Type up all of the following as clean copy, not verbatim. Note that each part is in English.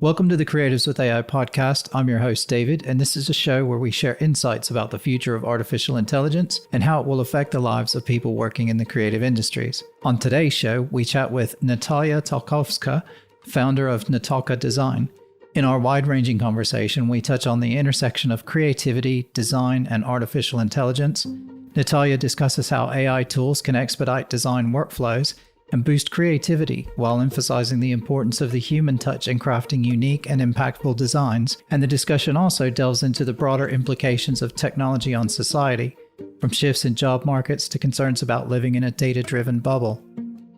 Welcome to the Creatives with AI podcast. I'm your host, David, and this is a show where we share insights about the future of artificial intelligence and how it will affect the lives of people working in the creative industries. On today's show, we chat with Natalia Talkowska, founder of Natalka Design. In our wide-ranging conversation, we touch on the intersection of creativity, design, and artificial intelligence. Natalia discusses how AI tools can expedite design workflows and boost creativity while emphasizing the importance of the human touch in crafting unique and impactful designs. And the discussion also delves into the broader implications of technology on society, from shifts in job markets to concerns about living in a data-driven bubble.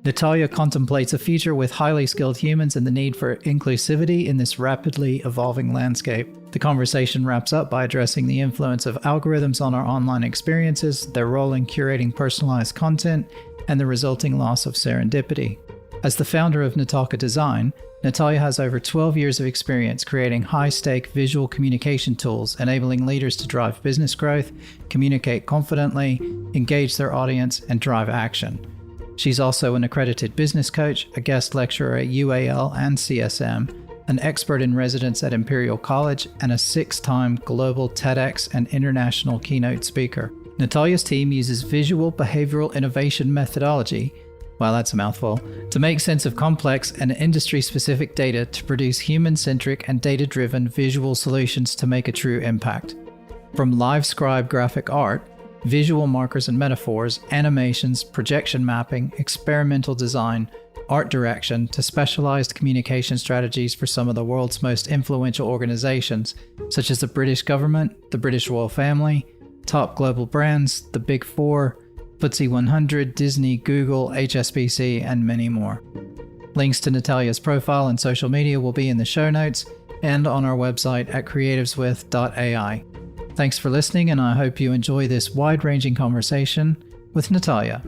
Natalia contemplates a future with highly skilled humans and the need for inclusivity in this rapidly evolving landscape. The conversation wraps up by addressing the influence of algorithms on our online experiences, their role in curating personalized content, and the resulting loss of serendipity. As the founder of Natalka Design, Natalia has over 12 years of experience creating high-stake visual communication tools, enabling leaders to drive business growth, communicate confidently, engage their audience, and drive action. She's also an accredited business coach, a guest lecturer at UAL and CSM, an expert in residence at Imperial College, and a 6-time global TEDx and international keynote speaker. Natalia's team uses visual behavioral innovation methodology, well, that's a mouthful, to make sense of complex and industry-specific data to produce human-centric and data-driven visual solutions to make a true impact. From live-scribe graphic art, visual markers and metaphors, animations, projection mapping, experimental design, art direction, to specialized communication strategies for some of the world's most influential organizations, such as the British government, the British royal family, top global brands, the Big Four, FTSE 100, Disney, Google, HSBC, and many more. Links to Natalia's profile and social media will be in the show notes and on our website at creativeswith.ai. Thanks for listening, and I hope you enjoy this wide-ranging conversation with Natalia.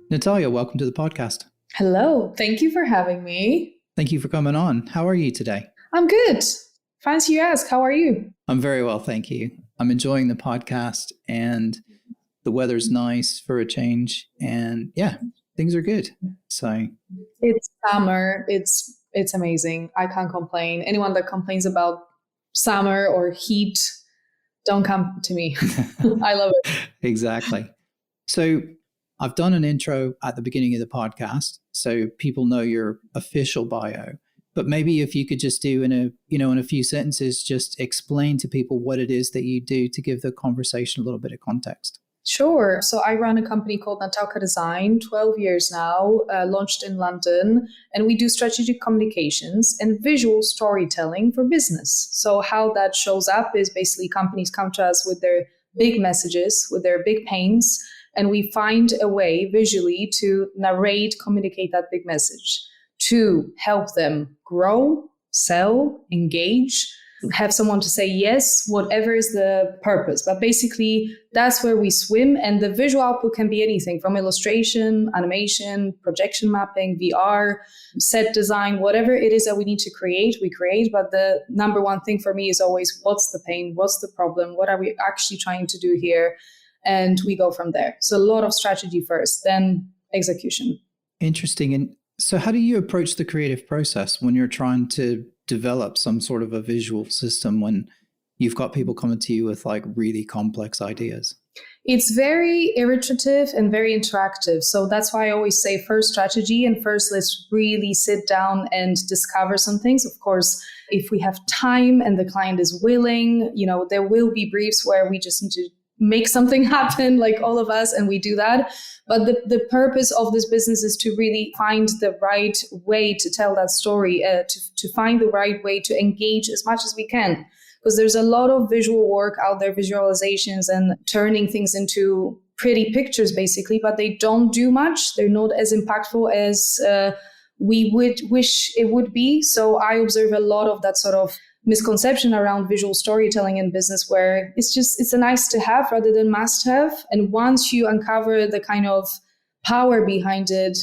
Natalia, welcome to the podcast. Hello, thank you for having me. Thank you for coming on. How are you today? I'm good. Fancy you ask, how are you? I'm very well, thank you. I'm enjoying the podcast, and the weather's nice for a change, and yeah, things are good. So it's summer. It's amazing. I can't complain. Anyone that complains about summer or heat, don't come to me. I love it. Exactly. So I've done an intro at the beginning of the podcast, so people know your official bio. But maybe if you could just do in a few sentences, just explain to people what it is that you do to give the conversation a little bit of context. Sure. So I run a company called Natalka Design, 12 years now, launched in London, and we do strategic communications and visual storytelling for business. So how that shows up is basically companies come to us with their big messages, with their big pains, and we find a way visually to narrate, communicate that big message, to help them grow, sell, engage, have someone to say yes, whatever is the purpose. But basically, that's where we swim. And the visual output can be anything from illustration, animation, projection mapping, VR, set design, whatever it is that we need to create, we create. But the number one thing for me is always, what's the pain? What's the problem? What are we actually trying to do here? And we go from there. So a lot of strategy first, then execution. Interesting. And so how do you approach the creative process when you're trying to develop some sort of a visual system when you've got people coming to you with like really complex ideas? It's very iterative and very interactive. So that's why I always say first strategy, and first let's really sit down and discover some things. Of course, if we have time and the client is willing, there will be briefs where we just need to make something happen, like all of us, and we do that. But the purpose of this business is to really find the right way to tell that story, to find the right way to engage as much as we can. Because there's a lot of visual work out there, visualizations and turning things into pretty pictures, basically, but they don't do much. They're not as impactful as we would wish it would be. So I observe a lot of that sort of misconception around visual storytelling in business, where it's a nice to have rather than must have. And once you uncover the kind of power behind it,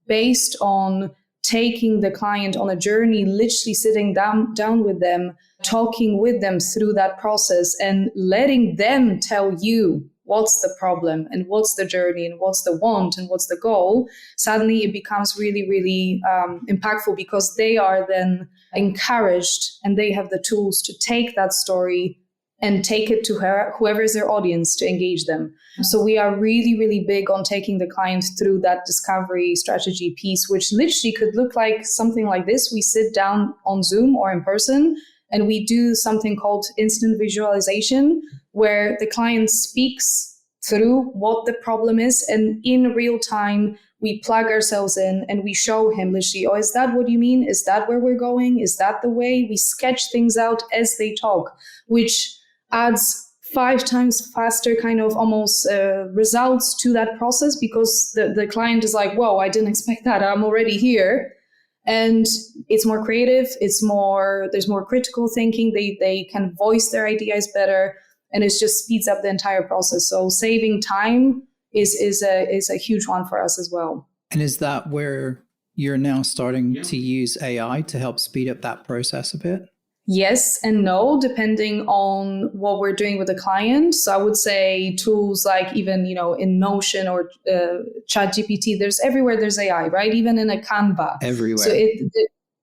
based on taking the client on a journey, literally sitting down with them, talking with them through that process and letting them tell you what's the problem and what's the journey and what's the want and what's the goal, suddenly it becomes really, really impactful, because they are then encouraged and they have the tools to take that story and take it to whoever is their audience to engage them. So we are really, really big on taking the client through that discovery strategy piece, which literally could look like something like this. We sit down on Zoom or in person and we do something called instant visualization, where the client speaks through what the problem is, and in real time, we plug ourselves in and we show him literally, oh, is that what you mean? Is that where we're going? Is that the way? We sketch things out as they talk, which adds 5 times faster kind of almost results to that process, because the client is like, whoa, I didn't expect that. I'm already here. And it's more creative. There's more critical thinking. They can voice their ideas better, and it just speeds up the entire process. So saving time is a huge one for us as well. And is that where you're now starting to use AI to help speed up that process a bit? Yes and no, depending on what we're doing with the client. So I would say tools like even, in Notion or ChatGPT, there's AI, right? Even in a Canva. Everywhere. So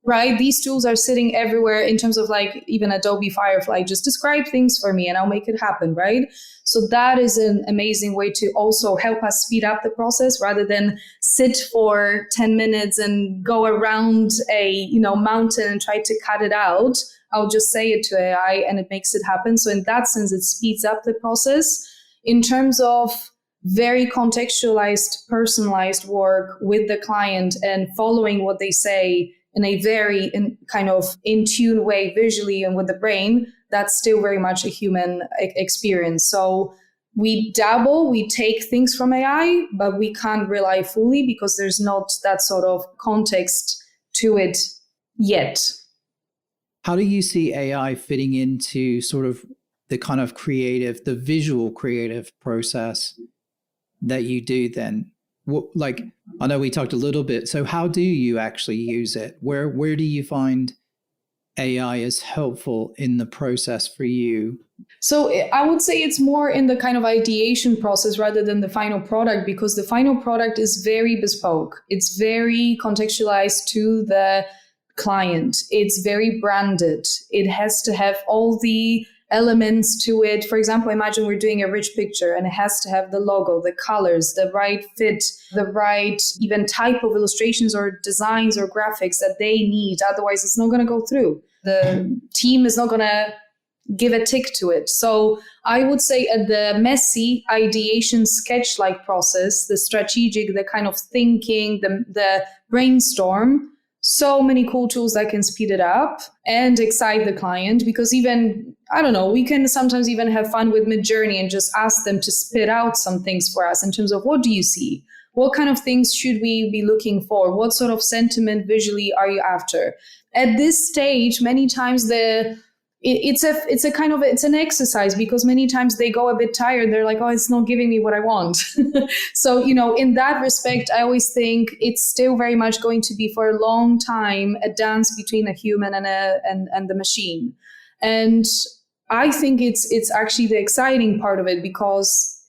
right, these tools are sitting everywhere, in terms of like even Adobe Firefly, just describe things for me and I'll make it happen, right? So that is an amazing way to also help us speed up the process, rather than sit for 10 minutes and go around a mountain and try to cut it out. I'll just say it to AI and it makes it happen. So in that sense, it speeds up the process. In terms of very contextualized, personalized work with the client and following what they say in a very kind of in tune way visually and with the brain, that's still very much a human experience. So we dabble, we take things from AI, but we can't rely fully, because there's not that sort of context to it yet. How do you see AI fitting into sort of the kind of the visual creative process that you do then? I know we talked a little bit. So how do you actually use it? Where do you find AI is helpful in the process for you? So I would say it's more in the kind of ideation process rather than the final product, because the final product is very bespoke. It's very contextualized to the client. It's very branded. It has to have all the elements to it. For example, imagine we're doing a rich picture and it has to have the logo, the colors, the right fit, the right even type of illustrations or designs or graphics that they need. Otherwise, it's not going to go through. The team is not going to give a tick to it. So I would say at the messy ideation sketch-like process, the strategic, the kind of thinking, the brainstorm, so many cool tools that can speed it up and excite the client, because even, we can sometimes even have fun with Midjourney and just ask them to spit out some things for us in terms of, what do you see? What kind of things should we be looking for? What sort of sentiment visually are you after? At this stage, many times it's an exercise, because many times they go a bit tired. They're like, oh, it's not giving me what I want. So, in that respect, I always think it's still very much going to be for a long time a dance between a human and the machine. And I think it's actually the exciting part of it, because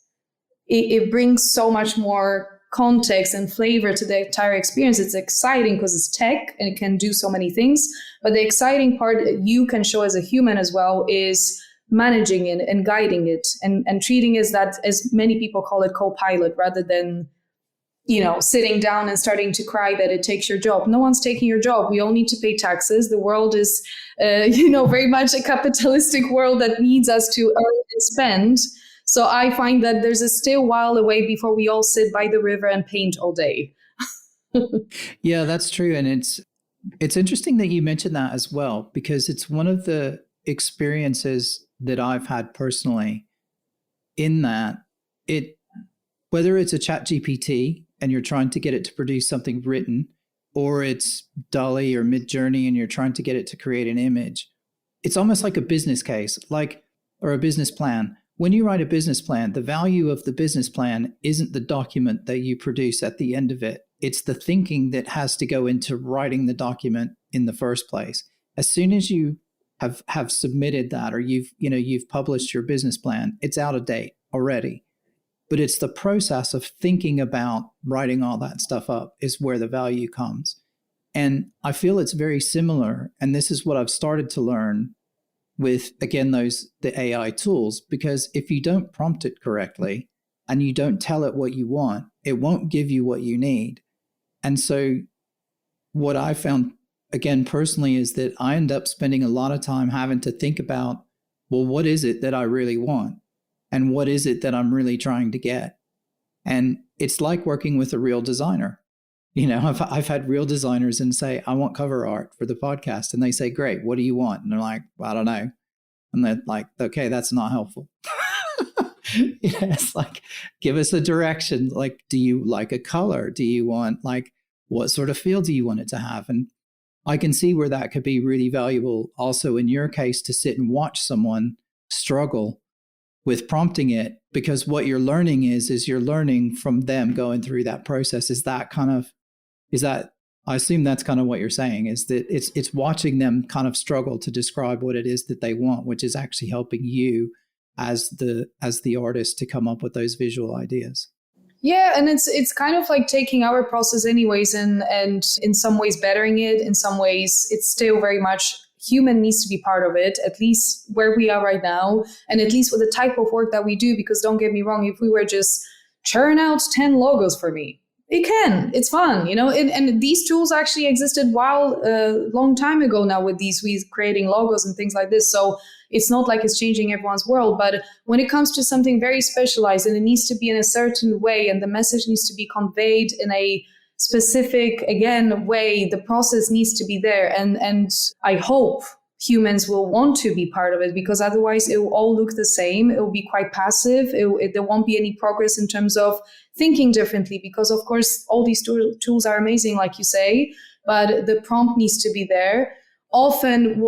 it brings so much more context and flavor to the entire experience. It's exciting because it's tech and it can do so many things. But the exciting part that you can show as a human as well is managing it and guiding it and treating it as many people call it, co-pilot, rather than, sitting down and starting to cry that it takes your job. No one's taking your job. We all need to pay taxes. The world is, very much a capitalistic world that needs us to earn and spend. So I find that there's still a while away before we all sit by the river and paint all day. Yeah, that's true. And it's interesting that you mentioned that as well, because it's one of the experiences that I've had personally, in that whether it's a chat GPT and you're trying to get it to produce something written, or it's DALL-E or Midjourney and you're trying to get it to create an image, it's almost like a business case, or a business plan. When you write a business plan, the value of the business plan isn't the document that you produce at the end of it. It's the thinking that has to go into writing the document in the first place. As soon as you have submitted that, or you've published your business plan, it's out of date already. But it's the process of thinking about writing all that stuff up is where the value comes. And I feel it's very similar. And this is what I've started to learn with, again, the AI tools, because if you don't prompt it correctly and you don't tell it what you want, it won't give you what you need. And so what I found, again, personally, is that I end up spending a lot of time having to think about, well, what is it that I really want? And what is it that I'm really trying to get? And it's like working with a real designer. You know, I've had real designers and say, I want cover art for the podcast. And they say, great, what do you want? And they're like, well, I don't know. And they're like, okay, that's not helpful. It's like, give us a direction. Like, do you like a color? Do you want, like, what sort of feel do you want it to have? And I can see where that could be really valuable also in your case, to sit and watch someone struggle with prompting it, because what you're learning is you're learning from them going through that process. I assume that's kind of what you're saying, is that it's watching them kind of struggle to describe what it is that they want, which is actually helping you as the artist to come up with those visual ideas. Yeah, and it's kind of like taking our process anyways and in some ways bettering it. In some ways, it's still very much human needs to be part of it, at least where we are right now, and at least with the type of work that we do. Because don't get me wrong, if we were just churn out 10 logos for me, it's fun, you know, and these tools actually existed a long time ago now with we creating logos and things like this. So it's not like it's changing everyone's world. But when it comes to something very specialized and it needs to be in a certain way and the message needs to be conveyed in a specific, again, way, the process needs to be there. And I hope humans will want to be part of it, because otherwise it will all look the same. It will be quite passive. There won't be any progress in terms of thinking differently, because of course all these tools are amazing, like you say, but the prompt needs to be there. Often,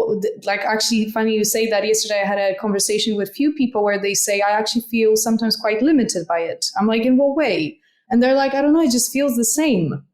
like, actually funny you say that. Yesterday I had a conversation with a few people where they say, I actually feel sometimes quite limited by it. I'm like, in what way? And they're like, I don't know, it just feels the same.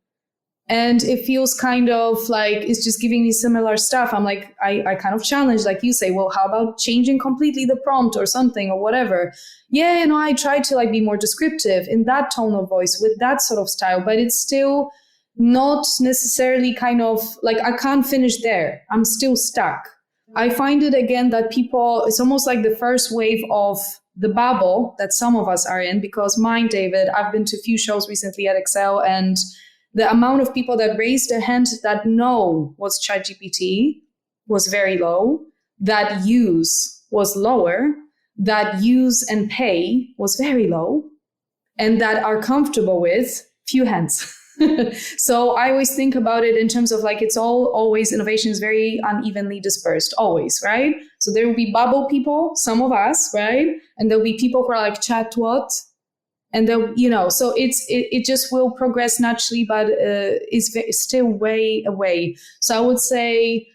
And it feels kind of like it's just giving me similar stuff. I'm like, I kind of challenge, like you say, well, how about changing completely the prompt or something or whatever? Yeah, you know, I try to like be more descriptive in that tone of voice with that sort of style, but it's still not necessarily kind of like, I can't finish there. I'm still stuck. I find it again that people, it's almost like the first wave of the bubble that some of us are in, because mine, David, I've been to a few shows recently at Excel, and the amount of people that raised their hand that know what's ChatGPT was very low, that use was lower, that use and pay was very low, and that are comfortable with few hands. So I always think about it in terms of like, it's always innovation is very unevenly dispersed, always, right? So there will be bubble people, some of us, right? And there'll be people who are like, chat what? And they'll, you know, so it just will progress naturally, but it's still way away. So I would say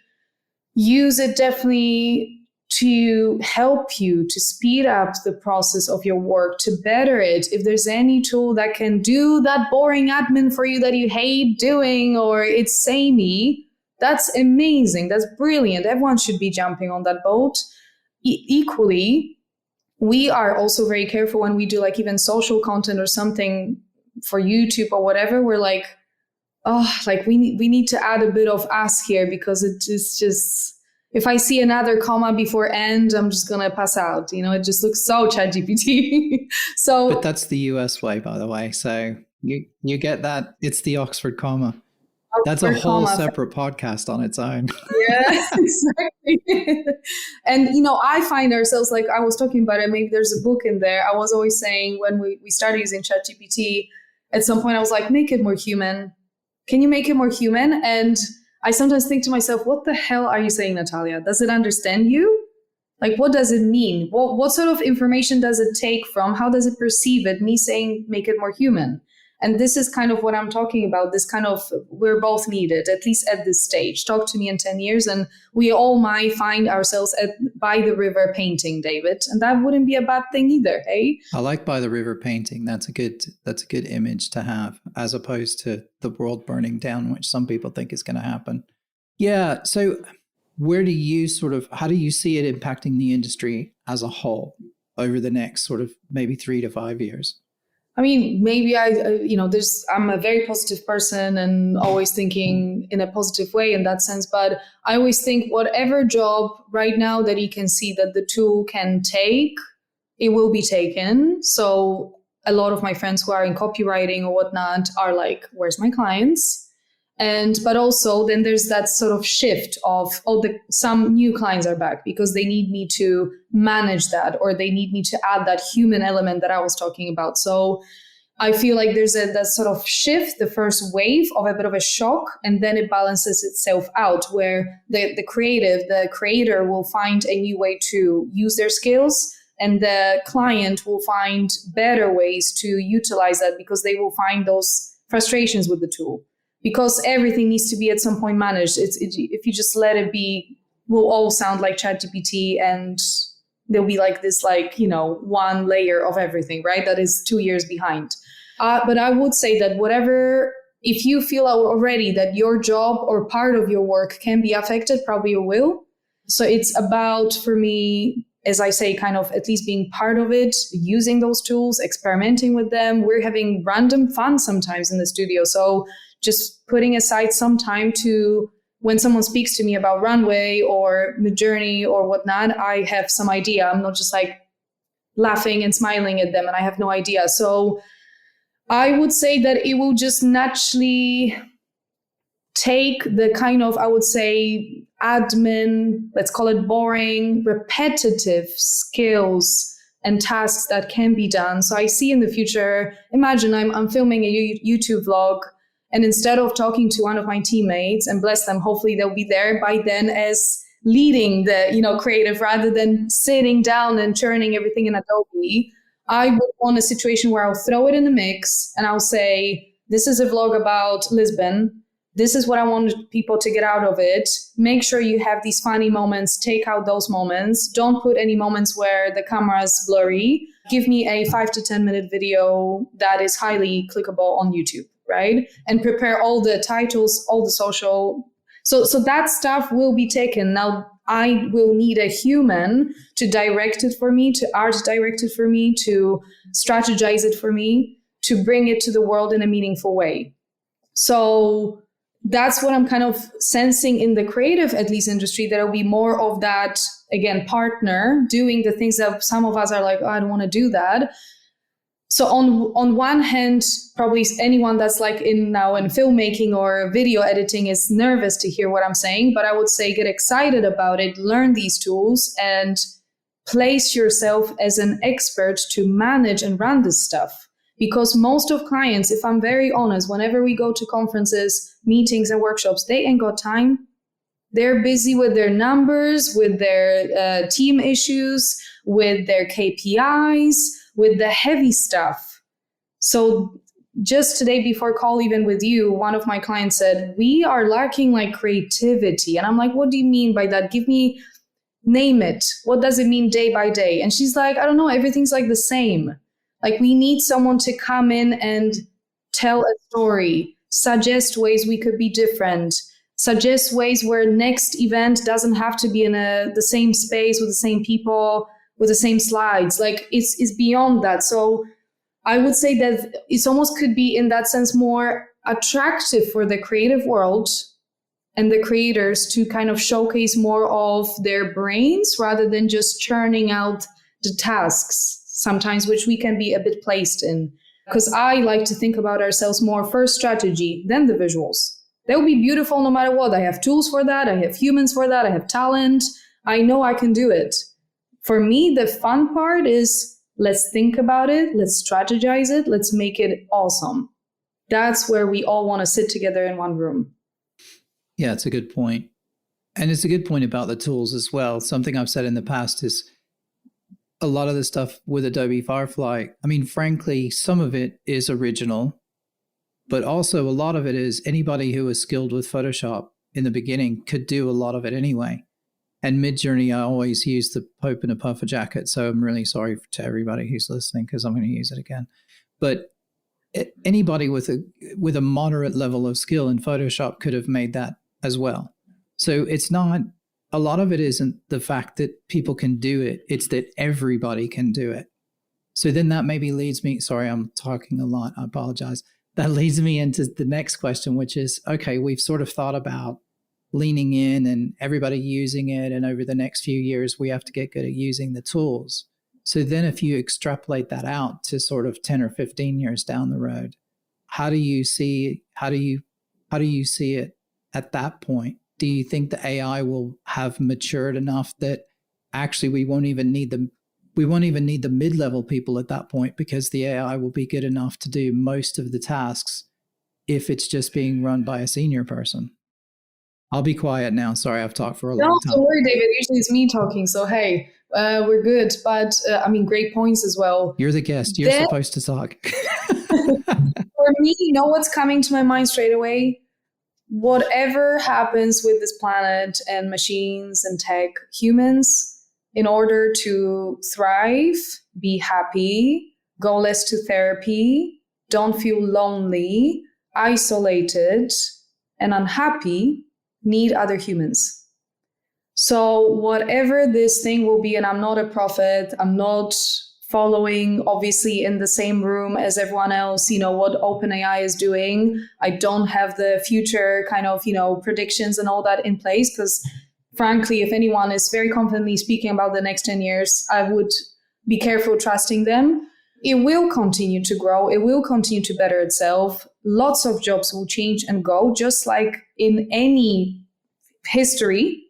use it definitely to help you to speed up the process of your work, to better it. If there's any tool that can do that boring admin for you that you hate doing, or it's samey, that's amazing. That's brilliant. Everyone should be jumping on that boat. Equally, we are also very careful when we do like even social content or something for YouTube or whatever. We're like, oh, like we need to add a bit of us here, because it is just, if I see another comma before end, I'm just going to pass out. You know, it just looks so ChatGPT. So, but that's the US way, by the way. So you get that. It's the Oxford comma. That's a whole separate podcast on its own. Yeah, exactly. And, you know, I find ourselves, like I was talking about it, maybe there's a book in there. I was always saying when we started using ChatGPT, at some point I was like, make it more human. Can you make it more human? And I sometimes think to myself, what the hell are you saying, Natalia? Does it understand you? Like, what does it mean? What sort of information does it take from? How does it perceive it? Me saying, make it more human. And this is kind of what I'm talking about. This kind of, we're both needed, at least at this stage. Talk to me in 10 years and we all might find ourselves by the river painting, David. And that wouldn't be a bad thing either, hey? I like by the river painting. That's a good image to have, as opposed to the world burning down, which some people think is going to happen. Yeah. So how do you see it impacting the industry as a whole over the next sort of maybe 3 to 5 years? I mean, maybe I'm a very positive person and always thinking in a positive way in that sense. But I always think whatever job right now that you can see that the tool can take, it will be taken. So a lot of my friends who are in copywriting or whatnot are like, where's my clients? But also then there's that sort of shift of, some new clients are back because they need me to manage that, or they need me to add that human element that I was talking about. So I feel like there's that sort of shift, the first wave of a bit of a shock, and then it balances itself out where the creator will find a new way to use their skills, and the client will find better ways to utilize that because they will find those frustrations with the tool. Because everything needs to be at some point managed. If you just let it be, we'll all sound like ChatGPT, and there'll be like this, one layer of everything, right? That is 2 years behind. But I would say that if you feel already that your job or part of your work can be affected, probably you will. So it's about, for me, as I say, kind of at least being part of it, using those tools, experimenting with them. We're having random fun sometimes in the studio. So just putting aside some time to, when someone speaks to me about Runway or Midjourney or whatnot, I have some idea. I'm not just like laughing and smiling at them and I have no idea. So I would say that it will just naturally take the kind of, I would say, admin, let's call it boring, repetitive skills and tasks that can be done. So I see in the future, imagine I'm filming a YouTube vlog, and instead of talking to one of my teammates, and bless them, hopefully they'll be there by then as leading the creative rather than sitting down and churning everything in Adobe, I would want a situation where I'll throw it in the mix and I'll say, this is a vlog about Lisbon. This is what I want people to get out of it. Make sure you have these funny moments. Take out those moments. Don't put any moments where the camera is blurry. Give me a 5 to 10 minute video that is highly clickable on YouTube, right? And prepare all the titles, all the social. So that stuff will be taken. Now, I will need a human to direct it for me, to art direct it for me, to strategize it for me, to bring it to the world in a meaningful way. So that's what I'm kind of sensing in the creative, at least industry, that will be more of that, again, partner doing the things that some of us are like, oh, I don't want to do that. So on one hand, probably anyone that's like in filmmaking or video editing is nervous to hear what I'm saying, but I would say get excited about it, learn these tools and place yourself as an expert to manage and run this stuff. Because most of clients, if I'm very honest, whenever we go to conferences, meetings and workshops, they ain't got time. They're busy with their numbers, with their team issues, with their KPIs, with the heavy stuff. So just today before call, even with you, one of my clients said, we are lacking like creativity. And I'm like, what do you mean by that? Name it. What does it mean day by day? And she's like, I don't know. Everything's like the same. Like we need someone to come in and tell a story, suggest ways we could be different, suggest ways where next event doesn't have to be in the same space with the same people, with the same slides. Like it's beyond that. So I would say that it's almost could be in that sense more attractive for the creative world and the creators to kind of showcase more of their brains rather than just churning out the tasks sometimes, which we can be a bit placed in. Because I like to think about ourselves more first strategy, then the visuals. They'll be beautiful no matter what. I have tools for that. I have humans for that. I have talent. I know I can do it. For me, the fun part is let's think about it. Let's strategize it. Let's make it awesome. That's where we all want to sit together in one room. Yeah, it's a good point. And it's a good point about the tools as well. Something I've said in the past is a lot of the stuff with Adobe Firefly, I mean, frankly, some of it is original, but also a lot of it is anybody who is skilled with Photoshop in the beginning could do a lot of it anyway. And Midjourney, I always use the Pope in a puffer jacket. So I'm really sorry to everybody who's listening because I'm going to use it again. But anybody with a moderate level of skill in Photoshop could have made that as well. So it's not, a lot of it isn't the fact that people can do it. It's that everybody can do it. So then that maybe leads me, sorry, I'm talking a lot. I apologize. That leads me into the next question, which is, okay, we've sort of thought about leaning in and everybody using it. And over the next few years, we have to get good at using the tools. So then if you extrapolate that out to sort of 10 or 15 years down the road, how do you see it at that point? Do you think the AI will have matured enough that actually we won't even need the mid-level people at that point, because the AI will be good enough to do most of the tasks if it's just being run by a senior person? I'll be quiet now. Sorry, I've talked for a long time. Don't worry, David. Usually it's me talking. So, hey, we're good. But great points as well. You're the guest. You're supposed to talk. For me, you know what's coming to my mind straight away? Whatever happens with this planet and machines and tech, humans, in order to thrive, be happy, go less to therapy, don't feel lonely, isolated, and unhappy, need other humans. So whatever this thing will be, and I'm not a prophet, I'm not following obviously in the same room as everyone else, what OpenAI is doing. I don't have the future kind of, predictions and all that in place, because frankly, if anyone is very confidently speaking about the next 10 years, I would be careful trusting them. It will continue to grow. It will continue to better itself. Lots of jobs will change and go, just like in any history.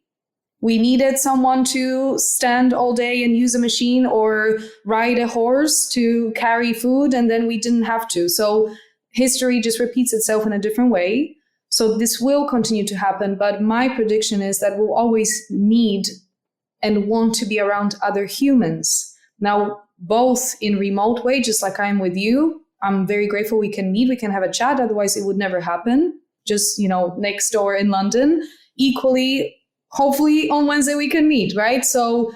We needed someone to stand all day and use a machine or ride a horse to carry food, and then we didn't have to. So history just repeats itself in a different way. So this will continue to happen. But my prediction is that we'll always need and want to be around other humans. Now, both in remote way, just like I'm with you. I'm very grateful we can meet, we can have a chat. Otherwise, it would never happen. Just, next door in London. Equally, hopefully on Wednesday we can meet, right? So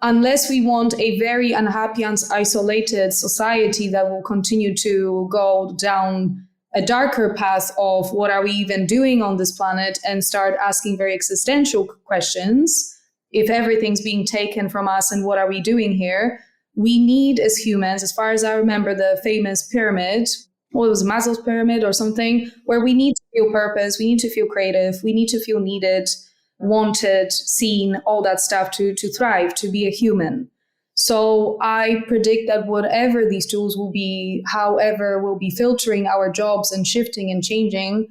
unless we want a very unhappy and isolated society that will continue to go down a darker path of what are we even doing on this planet and start asking very existential questions, if everything's being taken from us and what are we doing here, we need as humans, as far as I remember, the famous pyramid, or it was Maslow's pyramid or something, where we need to feel purpose, we need to feel creative, we need to feel needed, wanted, seen, all that stuff to thrive, to be a human. So I predict that whatever these tools will be, however will be filtering our jobs and shifting and changing,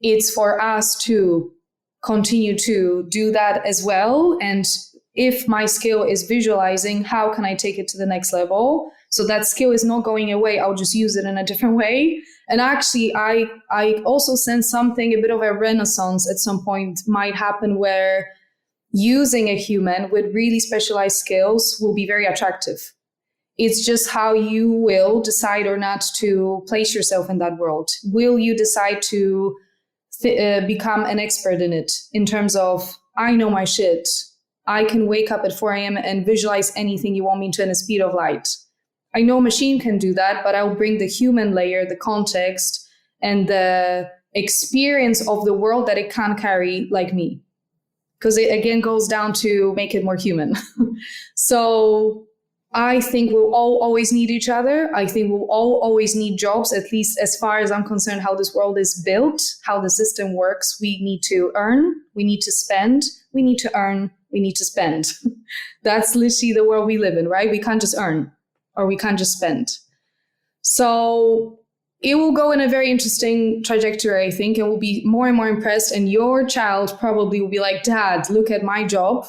it's for us to continue to do that as well. And if my skill is visualizing, how can I take it to the next level? So that skill is not going away. I'll just use it in a different way. And actually, I also sense something, a bit of a renaissance at some point might happen where using a human with really specialized skills will be very attractive. It's just how you will decide or not to place yourself in that world. Will you decide to become an expert in it in terms of, I know my shit. I can wake up at 4 a.m. and visualize anything you want me to in the speed of light. I know a machine can do that, but I'll bring the human layer, the context, and the experience of the world that it can't carry like me. Because it again goes down to make it more human. So I think we'll all always need each other. I think we'll all always need jobs, at least as far as I'm concerned, how this world is built, how the system works. We need to earn, we need to spend, we need to earn, we need to spend. That's literally the world we live in, right? We can't just earn or we can't just spend. So it will go in a very interesting trajectory, I think, and we'll be more and more impressed. And your child probably will be like, Dad, look at my job.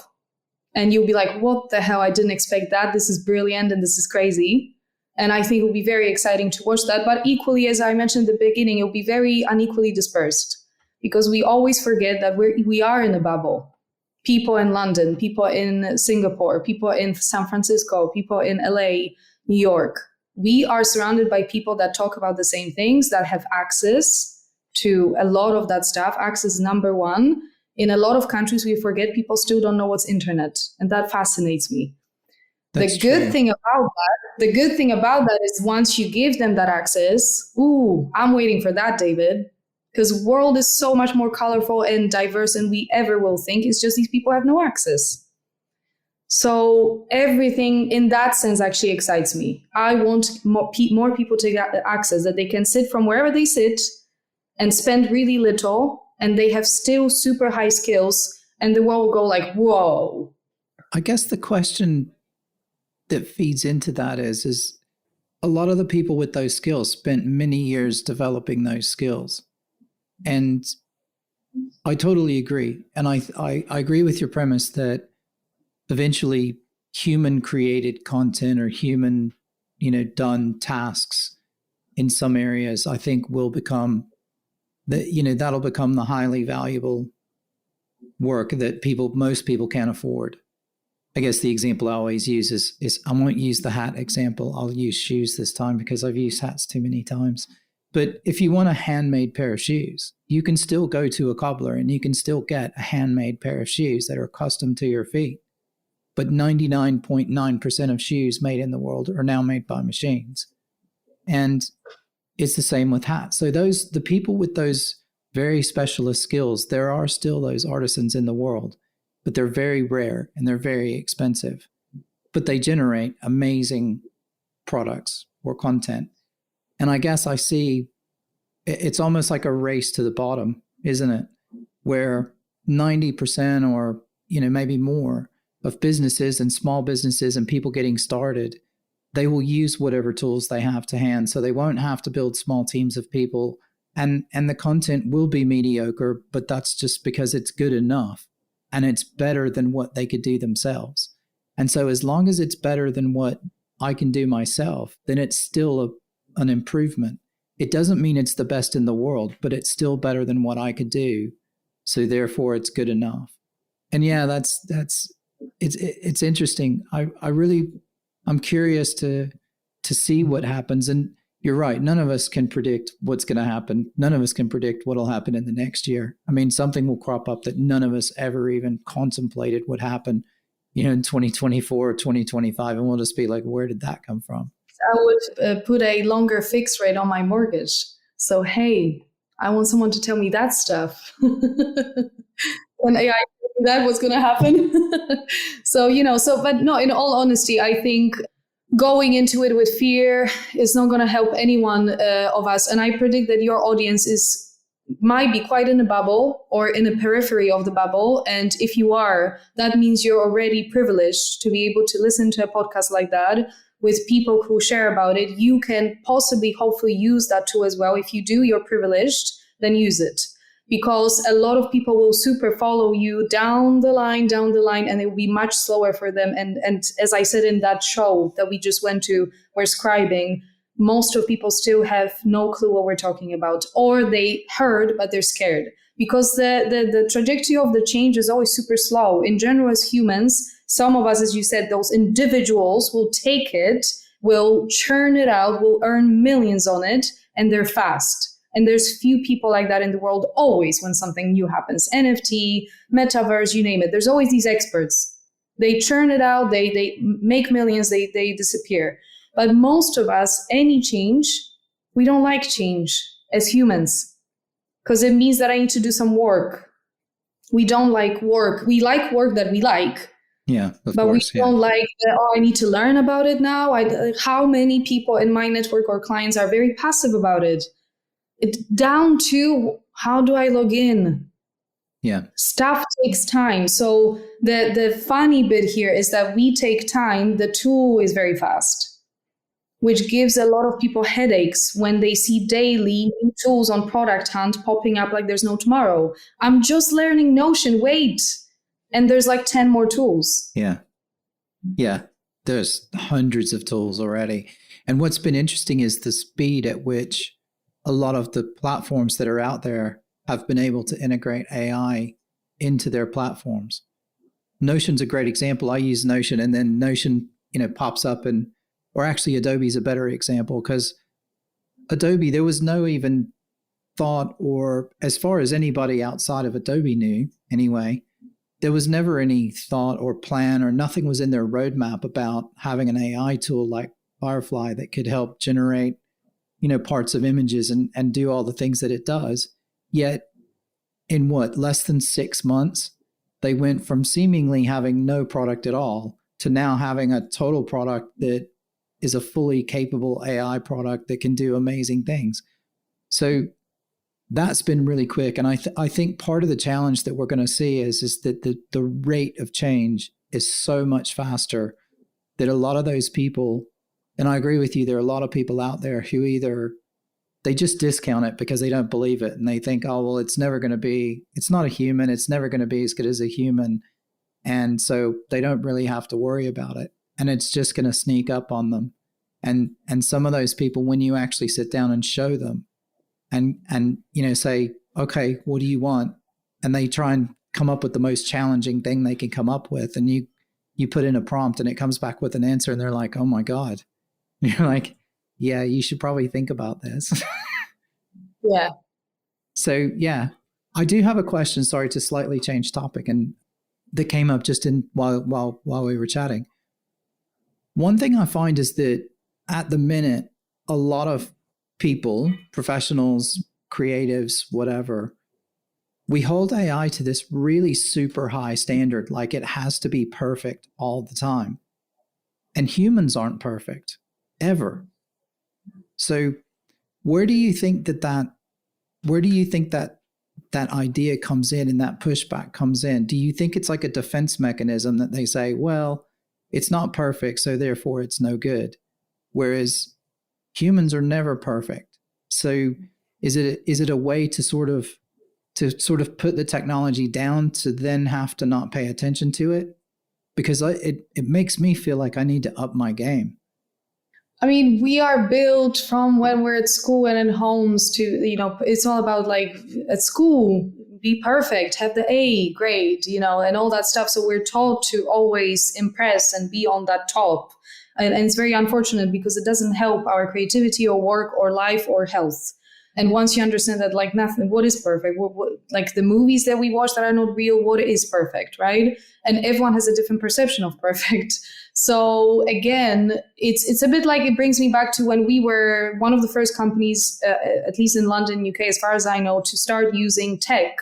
And you'll be like, what the hell? I didn't expect that. This is brilliant and this is crazy. And I think it will be very exciting to watch that. But equally, as I mentioned at the beginning, it will be very unequally dispersed because we always forget that we are in a bubble. People in London, people in Singapore, people in San Francisco, people in LA, New York. We are surrounded by people that talk about the same things, that have access to a lot of that stuff. Access is number one. In a lot of countries, we forget people still don't know what's internet. And that fascinates me. The good thing about that is once you give them that access, I'm waiting for that, David, because the world is so much more colorful and diverse than we ever will think. It's just these people have no access. So everything in that sense actually excites me. I want more people to get access, that they can sit from wherever they sit and spend really little, and they have still super high skills, and the world will go like, whoa. I guess the question that feeds into that is a lot of the people with those skills spent many years developing those skills. And I totally agree. And I agree with your premise that eventually human created content or human, done tasks in some areas, I think will become that'll become the highly valuable work that most people can't afford. I guess the example I always use is I won't use the hat example. I'll use shoes this time because I've used hats too many times. But if you want a handmade pair of shoes, you can still go to a cobbler and you can still get a handmade pair of shoes that are custom to your feet. But 99.9% of shoes made in the world are now made by machines. And it's the same with hats. So the people with those very specialist skills, there are still those artisans in the world, but they're very rare and they're very expensive. But they generate amazing products or content. And I guess I see it's almost like a race to the bottom, isn't it? Where 90% or, maybe more of businesses and small businesses and people getting started, they will use whatever tools they have to hand. So they won't have to build small teams of people. And the content will be mediocre, but that's just because it's good enough and it's better than what they could do themselves. And so as long as it's better than what I can do myself, then it's still an improvement. It doesn't mean it's the best in the world, but it's still better than what I could do. So therefore it's good enough. And yeah, it's interesting. I'm curious to see what happens. And you're right. None of us can predict what's going to happen. None of us can predict what will happen in the next year. I mean, something will crop up that none of us ever even contemplated would happen, in 2024 or 2025. And we'll just be like, where did that come from? I would put a longer fixed rate on my mortgage. So, hey, I want someone to tell me that stuff. When AI that was going to happen. But no, in all honesty, I think going into it with fear is not going to help anyone of us. And I predict that your audience might be quite in a bubble or in a periphery of the bubble. And if you are, that means you're already privileged to be able to listen to a podcast like that with people who share about it. You can possibly, hopefully use that too as well. If you do, you're privileged, then use it. Because a lot of people will super follow you down the line, and it will be much slower for them. And as I said in that show that we just went to, where scribing, most of people still have no clue what we're talking about, or they heard, but they're scared. Because the trajectory of the change is always super slow. In general, as humans, some of us, as you said, those individuals will take it, will churn it out, will earn millions on it, and they're fast. And there's few people like that in the world always when something new happens. NFT, metaverse, you name it. There's always these experts. They churn it out, they make millions, they disappear. But most of us, any change, we don't like change as humans because it means that I need to do some work. We don't like work. We like work that we like. Yeah, of but course, we don't like, I need to learn about it now. How many people in my network or clients are very passive about it? Down to how do I log in? Yeah. Stuff takes time. So the funny bit here is that we take time. The tool is very fast, which gives a lot of people headaches when they see daily new tools on Product Hunt popping up like there's no tomorrow. I'm just learning Notion. Wait. And there's like 10 more tools. Yeah. Yeah. There's hundreds of tools already. And what's been interesting is the speed at which a lot of the platforms that are out there have been able to integrate AI into their platforms. Notion's a great example. I use Notion and then Notion, pops up or actually Adobe's a better example because Adobe, there was no even thought, or as far as anybody outside of Adobe knew anyway, there was never any thought or plan or nothing was in their roadmap about having an AI tool like Firefly that could help generate parts of images and do all the things that it does. Yet in less than 6 months, they went from seemingly having no product at all to now having a total product that is a fully capable AI product that can do amazing things. So that's been really quick. And I think part of the challenge that we're going to see is that the rate of change is so much faster that a lot of those people, and I agree with you, there are a lot of people out there who either they just discount it because they don't believe it. And they think, oh, well, it's not a human. It's never going to be as good as a human. And so they don't really have to worry about it. And it's just going to sneak up on them. And some of those people, when you actually sit down and show them and say, okay, what do you want? And they try and come up with the most challenging thing they can come up with. And you put in a prompt and it comes back with an answer and they're like, oh my God. And you're like, yeah, you should probably think about this. Yeah. So yeah, I do have a question. Sorry to slightly change topic, and that came up just while we were chatting. One thing I find is that at the minute, a lot of people, professionals, creatives, whatever, we hold AI to this really super high standard, like it has to be perfect all the time. And humans aren't perfect ever. So where do you think that idea comes in and that pushback comes in? Do you think it's like a defense mechanism that they say, well, it's not perfect, so therefore it's no good? Whereas humans are never perfect. So is it a way to sort of put the technology down to then have to not pay attention to it? Because it makes me feel like I need to up my game. I mean, we are built from when we're at school and in homes to, it's all about like at school, be perfect, have the A grade, and all that stuff. So we're taught to always impress and be on that top. And it's very unfortunate because it doesn't help our creativity or work or life or health. And once you understand that, like nothing, what is perfect? What, like the movies that we watch that are not real, what is perfect, right? And everyone has a different perception of perfect. So again, it's a bit like, it brings me back to when we were one of the first companies, at least in London, UK, as far as I know, to start using tech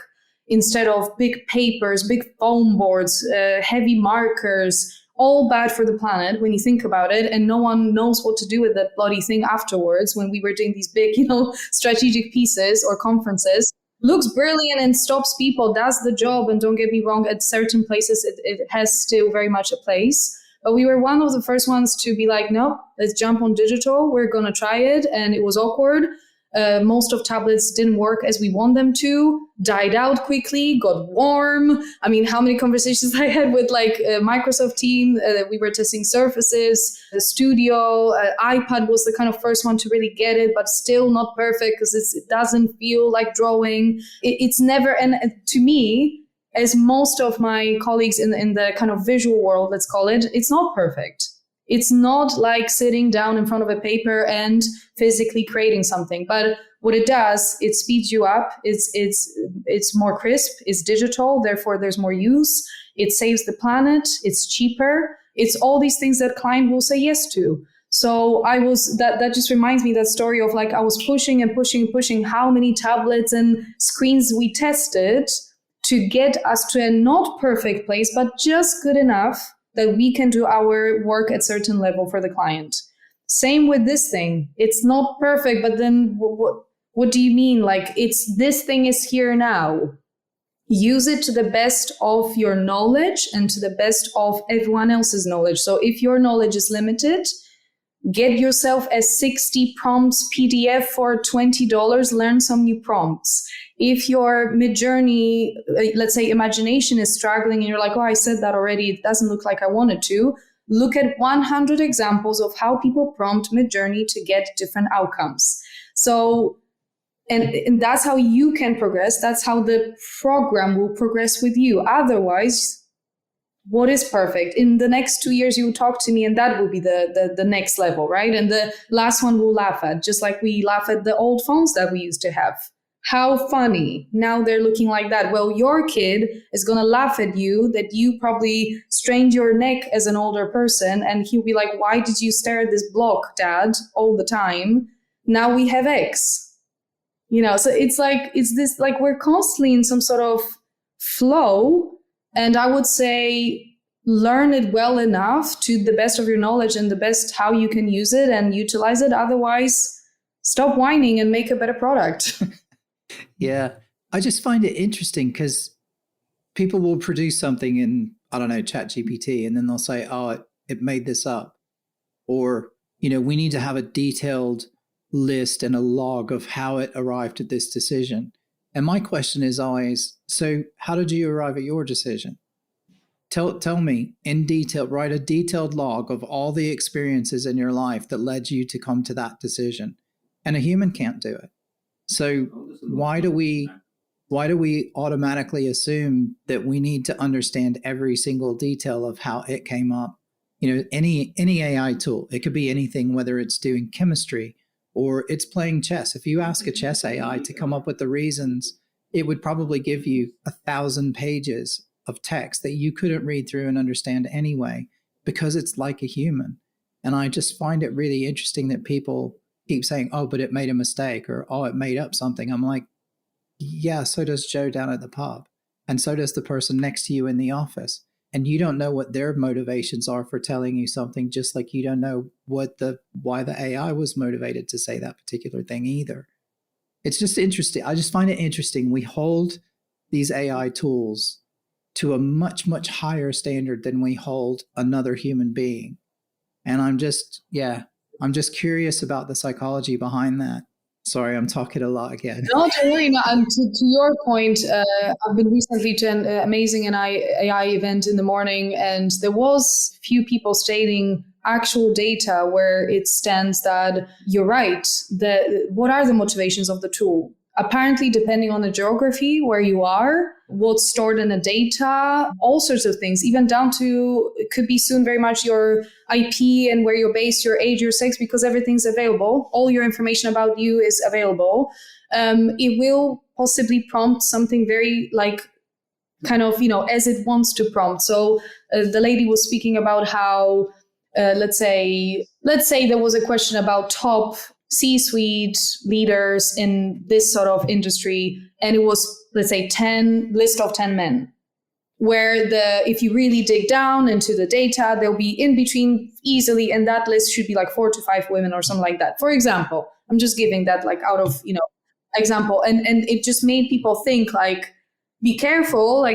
instead of big papers, big foam boards, heavy markers, all bad for the planet when you think about it. And no one knows what to do with that bloody thing afterwards when we were doing these big, strategic pieces or conferences. Looks brilliant and stops people, does the job. And don't get me wrong, at certain places, it has still very much a place. But we were one of the first ones to be like, no, let's jump on digital. We're going to try it. And it was awkward. Most of tablets didn't work as we want them to, died out quickly, got warm. I mean, how many conversations I had with like Microsoft team, we were testing Surfaces, the Studio, iPad was the kind of first one to really get it, but still not perfect because it doesn't feel like drawing. It's never, and to me, as most of my colleagues in the kind of visual world, let's call it, it's not perfect. It's not like sitting down in front of a paper and physically creating something. But what it does, it speeds you up. It's more crisp. It's digital. Therefore, there's more use. It saves the planet. It's cheaper. It's all these things that client will say yes to. So that just reminds me that story of like I was pushing and pushing and pushing how many tablets and screens we tested to get us to a not perfect place, but just good enough that we can do our work at certain level for the client. Same with this thing. It's not perfect, but then what do you mean? Like this thing is here now. Use it to the best of your knowledge and to the best of everyone else's knowledge. So if your knowledge is limited, get yourself a 60 prompts PDF for $20, learn some new prompts. If your mid-journey, let's say imagination is struggling and you're like, oh, I said that already, it doesn't look like I wanted to, look at 100 examples of how people prompt mid-journey to get different outcomes. So, and that's how you can progress. That's how the program will progress with you. Otherwise, what is perfect? In the next 2 years, you will talk to me and that will be the next level, right? And the last one we'll laugh at, just like we laugh at the old phones that we used to have. How funny. Now they're looking like that. Well, your kid is going to laugh at you that you probably strained your neck as an older person. And he'll be like, why did you stare at this block, Dad, all the time? Now we have X. So it's this, like we're constantly in some sort of flow. And I would say, learn it well enough to the best of your knowledge and the best how you can use it and utilize it. Otherwise, stop whining and make a better product. Yeah. I just find it interesting because people will produce something in, I don't know, ChatGPT, and then they'll say, oh, it made this up. Or, we need to have a detailed list and a log of how it arrived at this decision. And my question is always, so how did you arrive at your decision? Tell me in detail, write a detailed log of all the experiences in your life that led you to come to that decision. And a human can't do it. So why do we automatically assume that we need to understand every single detail of how it came up? Any AI tool, it could be anything, whether it's doing chemistry or it's playing chess. If you ask a chess AI to come up with the reasons, it would probably give you 1,000 pages of text that you couldn't read through and understand anyway, because it's like a human. And I just find it really interesting that people keep saying, oh, but it made a mistake, or, oh, it made up something. I'm like, yeah, so does Joe down at the pub. And so does the person next to you in the office. And you don't know what their motivations are for telling you something, just like you don't know why the AI was motivated to say that particular thing either. It's just interesting. I just find it interesting. We hold these AI tools to a much, much higher standard than we hold another human being. And I'm just curious about the psychology behind that. Sorry, I'm talking a lot again. No, don't worry. No, and to your point, I've been recently to an amazing AI event in the morning, and there was a few people stating actual data where it stands that you're right. What are the motivations of the tool? Apparently, depending on the geography where you are, what's stored in the data, all sorts of things, even down to, it could be soon very much your IP and where you're based, your age, your sex, because everything's available. All your information about you is available. It will possibly prompt something very kind of, as it wants to prompt. So the lady was speaking about how, let's say there was a question about top C-suite leaders in this sort of industry, and it was, let's say, list of 10 men, where if you really dig down into the data, there'll be in between easily, and that list should be like 4 to 5 women or something like that. For example, I'm just giving that out of, example. And it just made people think be careful,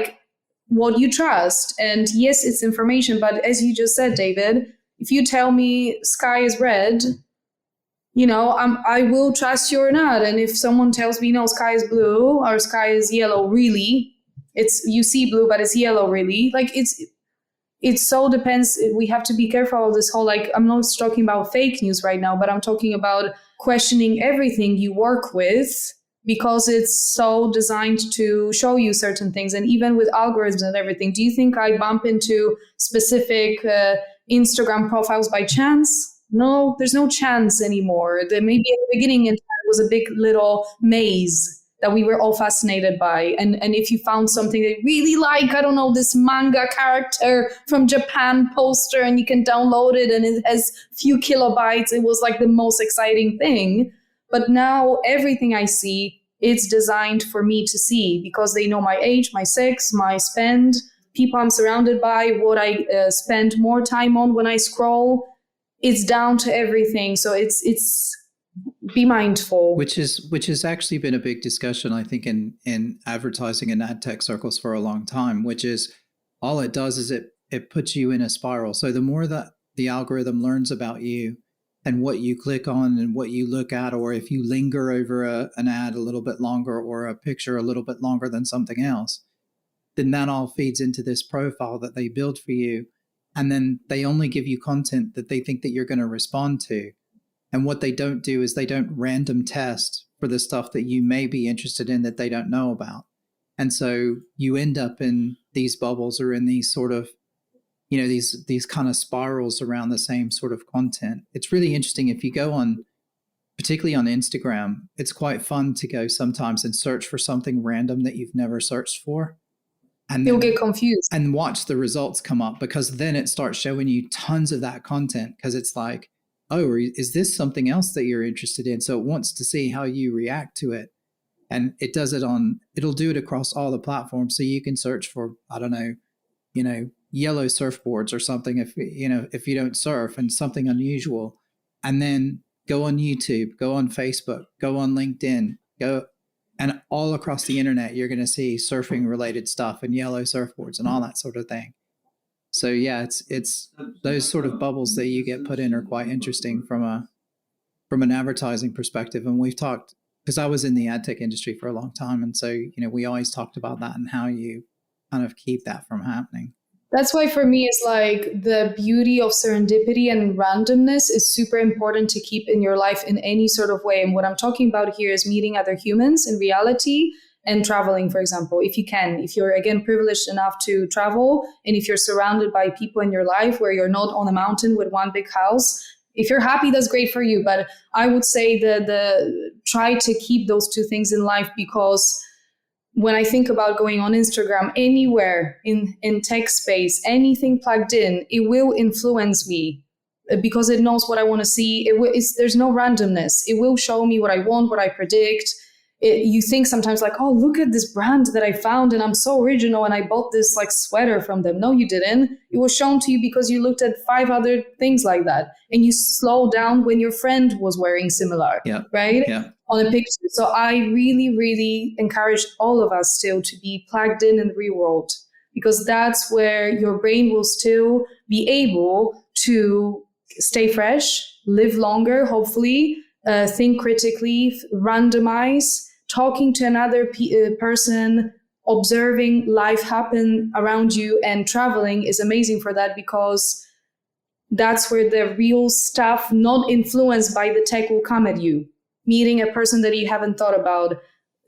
what you trust. And yes, it's information, but as you just said, David, if you tell me sky is red, I will trust you or not. And if someone tells me, no, sky is blue or sky is yellow, really, you see blue, but it's yellow, really. It so depends. We have to be careful of this whole, I'm not talking about fake news right now, but I'm talking about questioning everything you work with, because it's so designed to show you certain things. And even with algorithms and everything, do you think I bump into specific Instagram profiles by chance? No, there's no chance anymore. Maybe at the beginning it was a big little maze that we were all fascinated by. And if you found something that you really like, I don't know, this manga character from Japan poster, and you can download it and it has few kilobytes, it was the most exciting thing. But now everything I see, it's designed for me to see, because they know my age, my sex, my spend, people I'm surrounded by, what I spend more time on when I scroll. It's down to everything. So it's be mindful. Which has actually been a big discussion, I think, in advertising and ad tech circles for a long time, which is all it does is it puts you in a spiral. So the more that the algorithm learns about you and what you click on and what you look at, or if you linger over an ad a little bit longer or a picture a little bit longer than something else, then that all feeds into this profile that they build for you. And then they only give you content that they think that you're going to respond to. And what they don't do is they don't random test for the stuff that you may be interested in that they don't know about. And so you end up in these bubbles or in these sort of, these kind of spirals around the same sort of content. It's really interesting if you go on, particularly on Instagram, it's quite fun to go sometimes and search for something random that you've never searched for. And you'll get confused and watch the results come up, because then it starts showing you tons of that content, because it's like, oh, is this something else that you're interested in? So it wants to see how you react to it. And it'll do it across all the platforms. So you can search for, I don't know, yellow surfboards or something, if you don't surf, and something unusual, and then go on YouTube, go on Facebook, go on LinkedIn, and all across the internet, you're going to see surfing related stuff and yellow surfboards and all that sort of thing. So yeah, it's those sort of bubbles that you get put in are quite interesting from an advertising perspective. And we've talked, because I was in the ad tech industry for a long time, and so we always talked about that and how you kind of keep that from happening. That's why for me, it's like the beauty of serendipity and randomness is super important to keep in your life in any sort of way. And what I'm talking about here is meeting other humans in reality and traveling, for example, if you can. If you're, again, privileged enough to travel, and if you're surrounded by people in your life where you're not on a mountain with one big house, if you're happy, that's great for you. But I would say that try to keep those two things in life, because when I think about going on Instagram, anywhere in tech space, anything plugged in, it will influence me because it knows what I want to see. There's no randomness. It will show me what I want, what I predict. You think sometimes like, oh, look at this brand that I found and I'm so original and I bought this like sweater from them. No, you didn't. It was shown to you because you looked at 5 other things like that and you slow down when your friend was wearing similar, right? Yeah. On a picture. So I really, really encourage all of us still to be plugged in the real world, because that's where your brain will still be able to stay fresh, live longer, hopefully, think critically, randomize, talking to another person, observing life happen around you, and traveling is amazing for that, because that's where the real stuff, not influenced by the tech, will come at you. Meeting a person that you haven't thought about,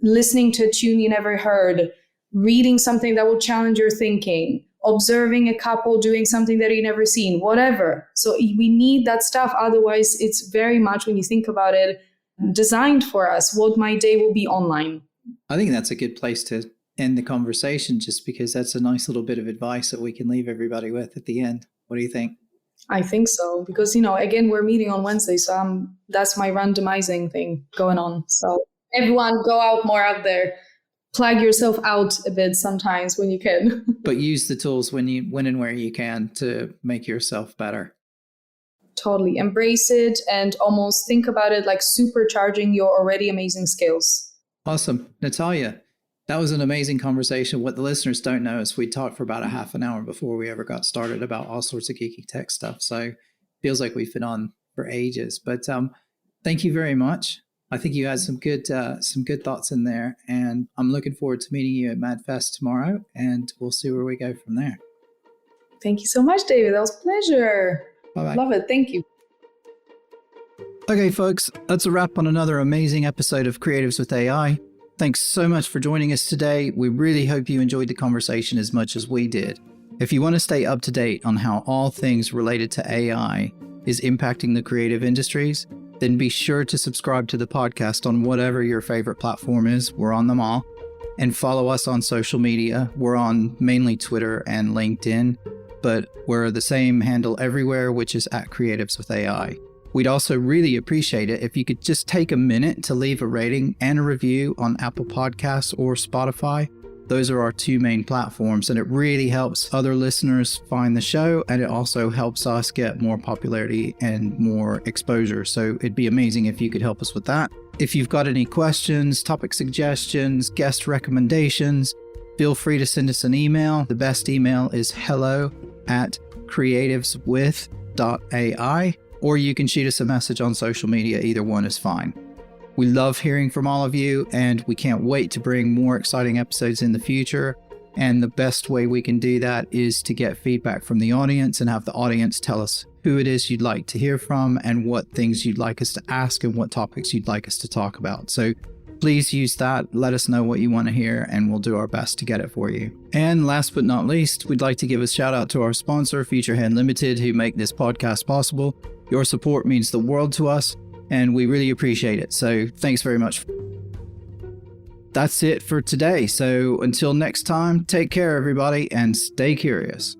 listening to a tune you never heard, reading something that will challenge your thinking, observing a couple doing something that you've never seen, whatever. So we need that stuff. Otherwise, it's very much, when you think about it, designed for us. What my day will be online. I think that's a good place to end the conversation, just because that's a nice little bit of advice that we can leave everybody with at the end. What do you think? I think so, because, again, we're meeting on Wednesday, so that's my randomizing thing going on. So everyone go out there, plug yourself out a bit sometimes when you can. But use the tools when and where you can to make yourself better. Totally. Embrace it and almost think about it like supercharging your already amazing skills. Awesome. Natalia, that was an amazing conversation. What the listeners don't know is we talked for about a half an hour before we ever got started about all sorts of geeky tech stuff. So it feels like we've been on for ages. But thank you very much. I think you had some good thoughts in there, and I'm looking forward to meeting you at MadFest tomorrow, and we'll see where we go from there. Thank you so much, David. That was a pleasure. Bye-bye. Love it. Thank you. Okay, folks, that's a wrap on another amazing episode of Creatives with AI. Thanks so much for joining us today. We really hope you enjoyed the conversation as much as we did. If you want to stay up to date on how all things related to AI is impacting the creative industries, then be sure to subscribe to the podcast on whatever your favorite platform is. We're on them all. And follow us on social media. We're on mainly Twitter and LinkedIn, but we're the same handle everywhere, which is @Creatives with AI. We'd also really appreciate it if you could just take a minute to leave a rating and a review on Apple Podcasts or Spotify. Those are our 2 main platforms, and it really helps other listeners find the show, and it also helps us get more popularity and more exposure. So it'd be amazing if you could help us with that. If you've got any questions, topic suggestions, guest recommendations, feel free to send us an email. The best email is hello@creativeswith.ai. Or you can shoot us a message on social media. Either one is fine. We love hearing from all of you, and we can't wait to bring more exciting episodes in the future. And the best way we can do that is to get feedback from the audience and have the audience tell us who it is you'd like to hear from and what things you'd like us to ask and what topics you'd like us to talk about. So please use that. Let us know what you want to hear, and we'll do our best to get it for you. And last but not least, we'd like to give a shout out to our sponsor, Futurehand Limited, who make this podcast possible. Your support means the world to us, and we really appreciate it. So thanks very much. That's it for today. So until next time, take care, everybody, and stay curious.